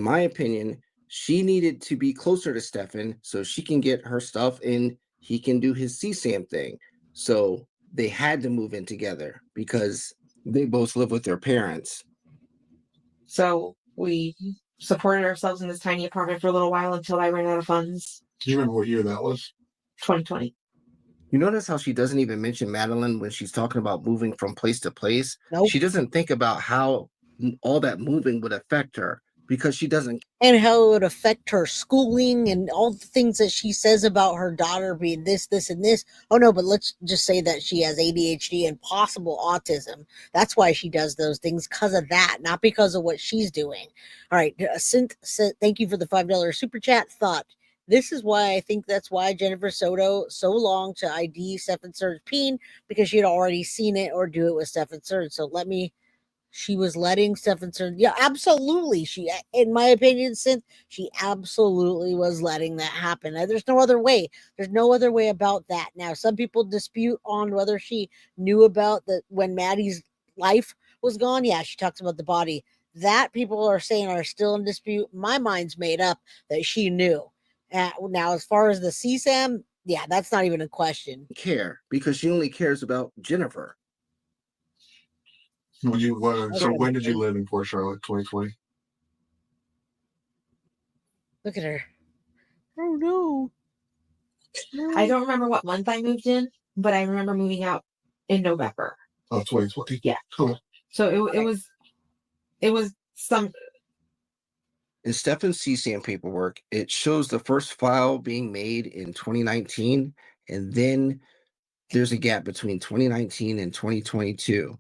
my opinion, she needed to be closer to Stefan so she can get her stuff and he can do his CSAM thing. So they had to move in together because they both live with their parents. So we supported ourselves in this tiny apartment for a little while until I ran out of funds. Do you remember what year that was? 2020. You notice how she doesn't even mention Madeline when she's talking about moving from place to place? Nope. She doesn't think about how all that moving would affect her because she doesn't. And how it would affect her schooling and all the things that she says about her daughter being this, and this. Oh no, but let's just say that she has ADHD and possible autism. That's why she does those things, because of that, not because of what she's doing. All right, Synth, thank you for the $5 super chat. Thought, this is why I think that's why Jennifer Soto so long to ID Stefan Surd's peen, because she had already seen it or do it with Stefan Surd. So she was letting Stefan Surd, yeah, absolutely. She, in my opinion, Synth, she absolutely was letting that happen. There's no other way. There's no other way about that. Now, some people dispute on whether she knew about that when Maddie's life was gone. Yeah, she talks about the body. That people are saying are still in dispute. My mind's made up that she knew. Now, as far as the CSAM, yeah, that's not even a question. Care because she only cares about Jennifer. So when did you live in Port Charlotte? 2020. Look at her. Oh no. I don't remember what month I moved in, but I remember moving out in November. Oh, 2020. Yeah. Cool. So it was some. In Stefan's CSAM paperwork, it shows the first file being made in 2019, and then there's a gap between 2019 and 2022.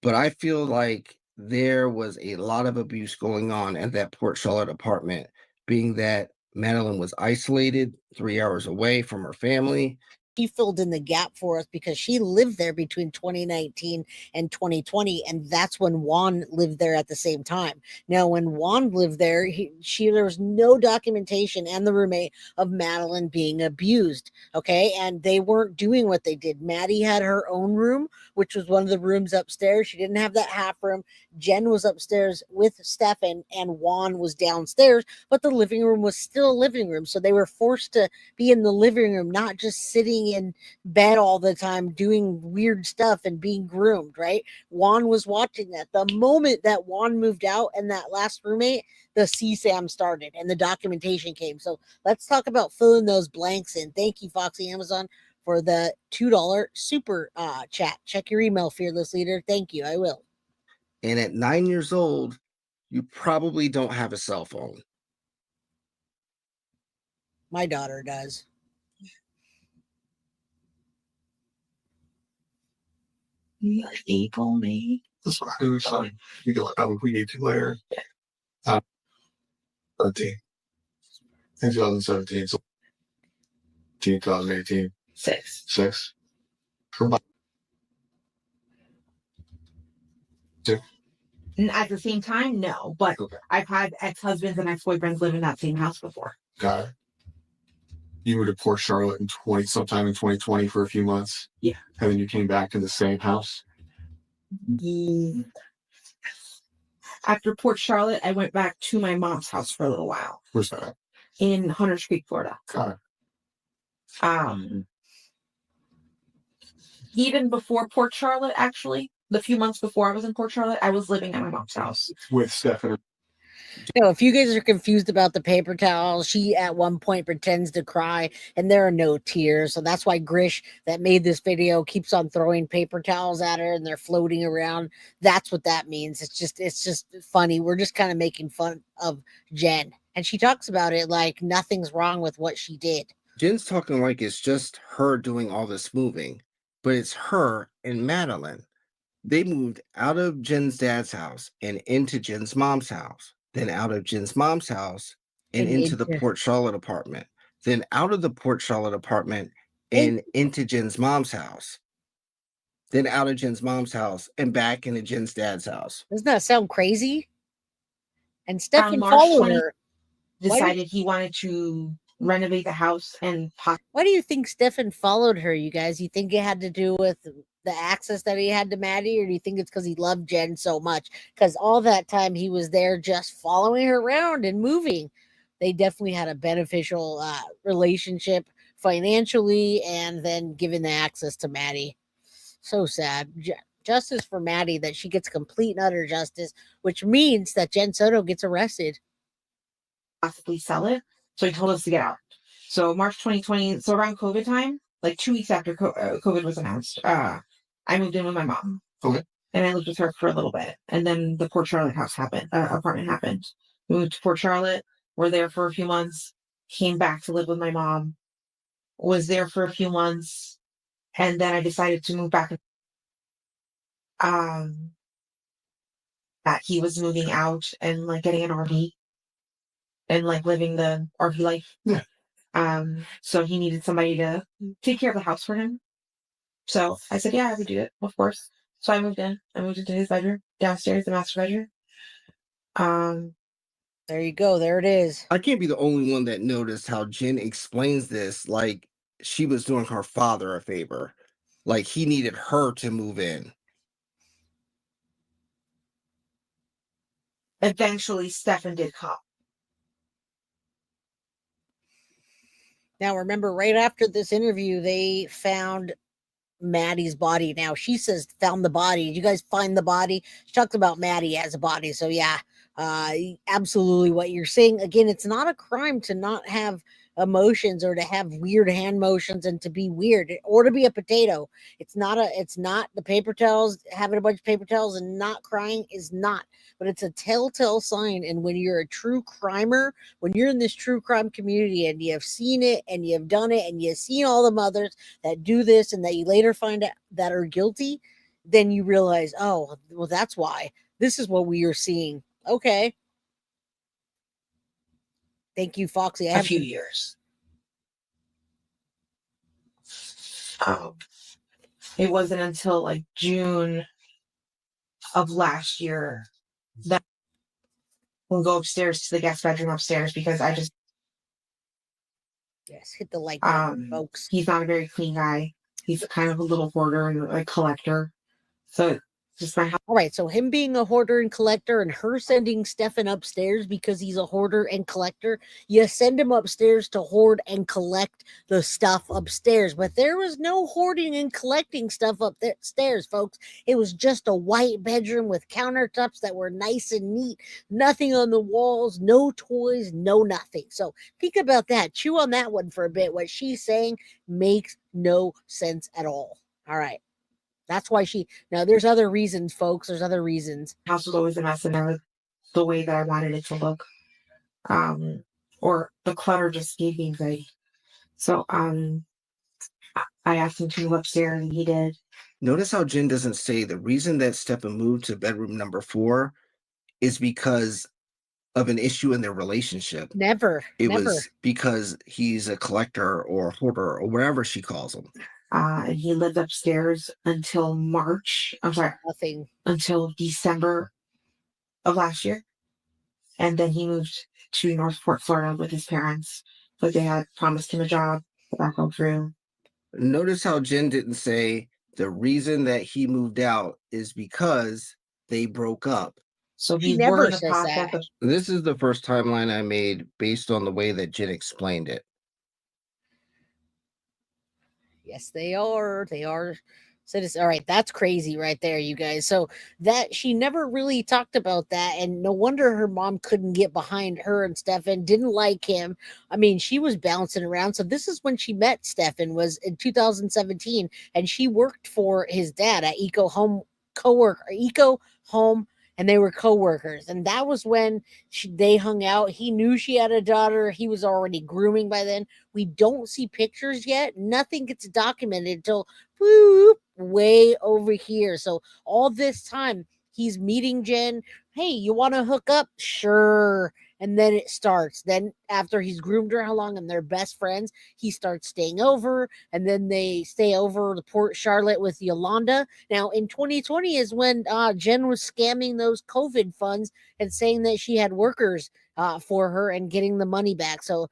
But I feel like there was a lot of abuse going on at that Port Charlotte apartment, being that Madeline was isolated 3 hours away from her family. She filled in the gap for us because she lived there between 2019 and 2020, and that's when Juan lived there at the same time. Now, when Juan lived there, there was no documentation and the roommate of Madeline being abused. Okay, and they weren't doing what they did. Maddie had her own room, which was one of the rooms upstairs. She didn't have that half room. Jen was upstairs with Stefan, and Juan was downstairs, but the living room was still a living room, so they were forced to be in the living room, not just sitting in bed all the time doing weird stuff and being groomed, right? Juan was watching that. The moment that Juan moved out and that last roommate, the CSAM started and the documentation came. So let's talk about filling those blanks in. Thank you, Foxy Amazon, for the $2 super chat. Check your email, Fearless Leader. Thank you. I will. And at 9 years old, you probably don't have a cell phone. My daughter does. You're evil, me. That's what I do. So you go, we need to later. 13. In 2017. So 2018. 6. And at the same time, no. But okay. I've had ex-husbands and ex-boyfriends live in that same house before. Got it. You moved to Port Charlotte sometime in 2020 for a few months. Yeah. And then you came back to the same house. After Port Charlotte, I went back to my mom's house for a little while. Where's that? In Hunters Creek, Florida. Got it. Even before Port Charlotte, actually, the few months before I was in Port Charlotte, I was living at my mom's house. With Stephanie. No, if you guys are confused about the paper towel, she at one point pretends to cry and there are no tears. So that's why Grish, that made this video, keeps on throwing paper towels at her and they're floating around. That's what that means. It's just funny. We're just kind of making fun of Jen. And she talks about it like nothing's wrong with what she did. Jen's talking like it's just her doing all this moving, but it's her and Madeline. They moved out of Jen's dad's house and into Jen's mom's house. Then out of Jen's mom's house and into the Port Charlotte apartment, then out of the Port Charlotte apartment and into Jen's mom's house, then out of Jen's mom's house and back into Jen's dad's house. Doesn't that sound crazy? And Stefan followed her. Decided he wanted to renovate the house and why do you think Stefan followed her, you guys? You think it had to do with the access that he had to Maddie, or do you think it's because he loved Jen so much? Because all that time he was there just following her around and moving. They definitely had a beneficial relationship financially, and then giving the access to Maddie. So sad. Justice for Maddie, that she gets complete and utter justice, which means that Jen Soto gets arrested. Possibly sell it. So he told us to get out. So March 2020, so around COVID time, like 2 weeks after COVID was announced, I moved in with my mom. Okay. And I lived with her for a little bit. And then the Port Charlotte apartment happened. We moved to Port Charlotte, were there for a few months, came back to live with my mom, was there for a few months, and then I decided to move back. Um, that he was moving out and like getting an RV and like living the RV life. Yeah. So he needed somebody to take care of the house for him. So I said, yeah, I would do it, of course. So I moved in. I moved into his bedroom, downstairs, the master bedroom. There you go. There it is. I can't be the only one that noticed how Jen explains this like she was doing her father a favor. Like he needed her to move in. Eventually, Stefan did come. Now, remember, right after this interview, they found Maddie's body. Now, she says found the body. Did you guys find the body? She talks about Maddie as a body. So, yeah, absolutely what you're saying. Again, it's not a crime to not have emotions or to have weird hand motions and to be weird or to be a potato. It's not the paper towels. Having a bunch of paper towels and not crying is not, but it's a telltale sign. And when you're a true crimer, when you're in this true crime community and you have seen it and you have done it and you've seen all the mothers that do this and that you later find out that are guilty, then you realize, oh, well, that's why. This is what we are seeing. Okay. Thank you, Foxy. A few years. It wasn't until like June of last year that we'll go upstairs to the guest bedroom upstairs because I just Yes, hit the like button, folks. he's not a very clean guy. He's kind of a little hoarder and a collector. So just my house. All right, so him being a hoarder and collector and her sending Stefan upstairs because he's a hoarder and collector, you send him upstairs to hoard and collect the stuff upstairs. But there was no hoarding and collecting stuff upstairs, folks. It was just a white bedroom with countertops that were nice and neat, nothing on the walls, no toys, no nothing. So think about that. Chew on that one for a bit. What she's saying makes no sense at all. All right. That's why now there's other reasons, folks. There's other reasons. House was always a mess and never the way that I wanted it to look. Or the clutter just gave me anxiety. So I asked him to move upstairs and he did. Notice how Jen doesn't say the reason that Stefan moved to bedroom number 4 is because of an issue in their relationship. Never. It was because he's a collector or hoarder or whatever she calls him. And he lived upstairs until March. I'm sorry, Nothing. Until December of last year. And then he moved to Northport, Florida with his parents. But they had promised him a job. But that fell through. Notice how Jen didn't say the reason that he moved out is because they broke up. So He we never were in the says process that. of This is the first timeline I made based on the way that Jen explained it. Yes, they are. They are citizens. All right, that's crazy right there, you guys. So that she never really talked about that, and no wonder her mom couldn't get behind her and Stefan, didn't like him. I mean, she was bouncing around. So this is when she met Stefan, was in 2017, and she worked for his dad at Eco Home Eco Home, and they were co-workers. And that was when they hung out. He knew she had a daughter. He was already grooming by then. We don't see pictures yet. Nothing gets documented until way over here. So all this time he's meeting Jen. Hey, you want to hook up? Sure. And then it starts. Then after he's groomed her how long and they're best friends, he starts staying over, and then they stay over to Port Charlotte with Yolanda. Now in 2020 is when Jen was scamming those COVID funds and saying that she had workers for her and getting the money back. So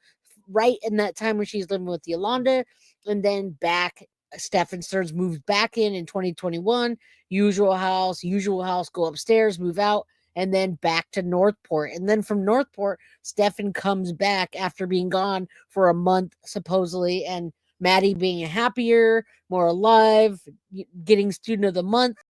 right in that time when she's living with Yolanda, and then back Stefan Stearns moves back in 2021. Usual house, go upstairs, move out, and then back to Northport. And then from Northport, Stefan comes back after being gone for a month, supposedly, and Maddie being happier, more alive, getting student of the month.